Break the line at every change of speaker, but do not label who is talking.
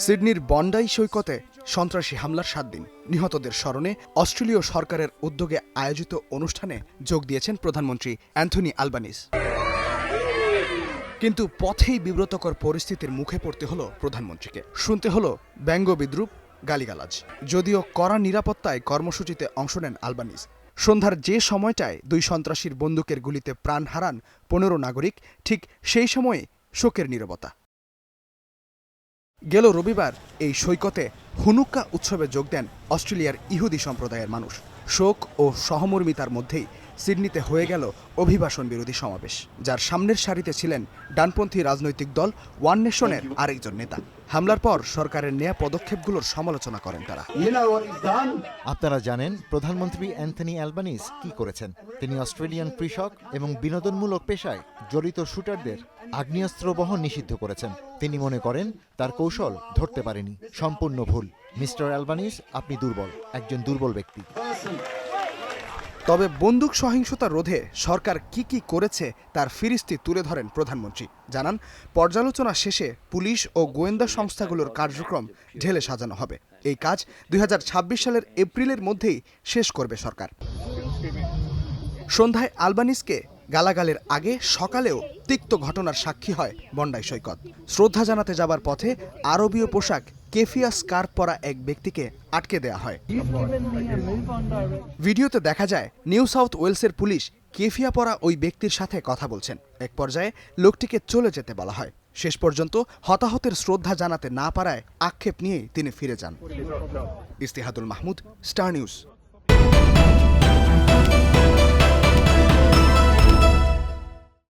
সিডনির Bondi সৈকতে সন্ত্রাসী হামলার 7 দিন, নিহতদের স্মরণে অস্ট্রেলীয় সরকারের উদ্যোগে আয়োজিত অনুষ্ঠানে যোগ দিয়েছেন প্রধানমন্ত্রী অ্যান্থনি আলবানিজ। কিন্তু পথেই বিব্রতকর পরিস্থিতির মুখে পড়তে হলো প্রধানমন্ত্রীকে। শুনতে হলো ব্যঙ্গ বিদ্রুপ, গালিগালাজ। যদিও কড়া নিরাপত্তায় কর্মসূচিতে অংশ নেন আলবানিজ। সন্ধ্যার যে সময়টায় 2 সন্ত্রাসীর বন্দুকের গুলিতে প্রাণ হারান 15 নাগরিক, ঠিক সেই সময়ে শোকের নীরবতা। গেল রবিবার এই সৈকতে হুনুক্কা উৎসবে যোগ দেন অস্ট্রেলিয়ার ইহুদি সম্প্রদায়ের মানুষ। শোক ও সহমর্মিতার মধ্যেই সিডনিতে হয়ে গেল অভিবাসন বিরোধী সমাবেশ, যার সামনের সারিতে ছিলেন ডানপন্থী রাজনৈতিক দল ওয়ান নেশনের আরেকজন নেতা। হামলার পর সরকারের নেয়া পদক্ষেপগুলোর সমালোচনা করেন তারা।
আপনারা জানেন প্রধানমন্ত্রী অ্যান্থনি অ্যালবানিজ কি করেছেন। তিনি অস্ট্রেলিয়ান কৃষক এবং বিনোদনমূলক পেশায় জড়িত শুটারদের আগ্নেয়াস্ত্র বহন নিষিদ্ধ করেছেন। তিনি মনে করেন তার কৌশল ধরতে পারেনি। সম্পূর্ণ ভুল। মিস্টার অ্যালবানিজ, আপনি দুর্বল, একজন দুর্বল ব্যক্তি।
তবে বন্দুক সহিংসতা রোধে সরকার কি করেছে তার ফিরিস্তি তুলে ধরেন প্রধানমন্ত্রী। জানান, পর্যালোচনা শেষে পুলিশ ও গোয়েন্দা সংস্থাগুলোর কার্যক্রম ঢেলে সাজানো হবে। এই কাজ 2026 সালের এপ্রিলের মধ্যেই শেষ করবে সরকার। সন্ধ্যায় আলবানিজকে গালাগালের আগে সকালেও তিক্ত ঘটনার সাক্ষী হয় বন্ডাই সৈকত। শ্রদ্ধা জানাতে যাবার পথে আরবীয় পোশাক কেফিয়া স্কার্ফ পরা এক ব্যক্তিকে আটকে দেয়া হয়। ভিডিওতে দেখা যায় নিউ সাউথ ওয়েলসের পুলিশ কেফিয়া পরা ওই ব্যক্তির সাথে কথা বলছেন। এক পর্যায়ে লোকটিকে চলে যেতে বলা হয়। শেষ পর্যন্ত হতাহতের শ্রদ্ধা জানাতে না পারায় আক্ষেপ নিয়েই তিনি ফিরে যান। ইস্তিহাদুল মাহমুদ, স্টার নিউজ।